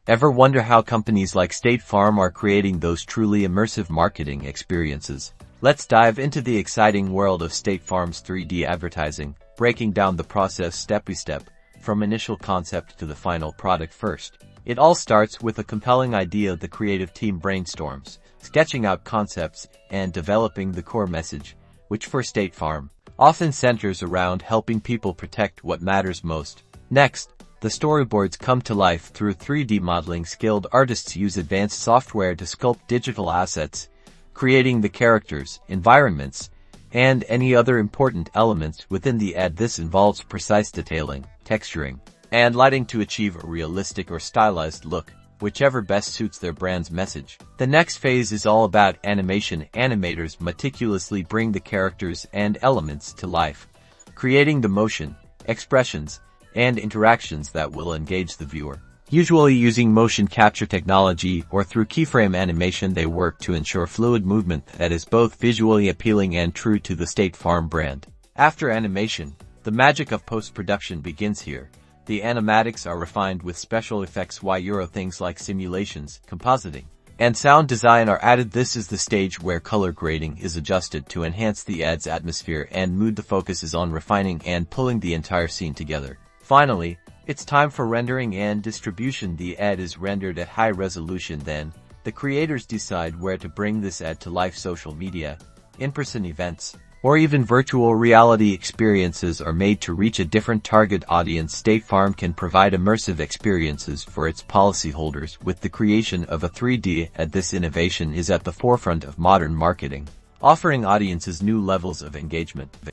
Ever wonder how companies like State Farm are creating those truly immersive marketing experiences? Let's dive into the exciting world of State Farm's 3D advertising, breaking down the process step by step, from initial concept to the final product first. It all starts with a compelling idea the creative team brainstorms, sketching out concepts and developing the core message, which for State Farm often centers around helping people protect what matters most. Next, the storyboards come to life through 3D modeling. Skilled artists use advanced software to sculpt digital assets, creating the characters, environments, and any other important elements within the ad. This involves precise detailing, texturing, and lighting to achieve a realistic or stylized look, whichever best suits their brand's message. The next phase is all about animation. Animators meticulously bring the characters and elements to life, creating the motion, expressions, and interactions that will engage the viewer. Usually using motion capture technology or through keyframe animation, they work to ensure fluid movement that is both visually appealing and true to the State Farm brand. After animation, the magic of post-production begins here. The animatics are refined with special effects while things like simulations, compositing, and sound design are added. This is the stage where color grading is adjusted to enhance the ad's atmosphere and mood. The focus is on refining and pulling the entire scene together. Finally, it's time for rendering and distribution. The ad is rendered at high resolution. Then, the creators decide where to bring this ad to life. Social media, in-person events, or even virtual reality experiences are made to reach a different target audience. State Farm can provide immersive experiences for its policyholders with the creation of a 3D ad. This innovation is at the forefront of modern marketing, offering audiences new levels of engagement.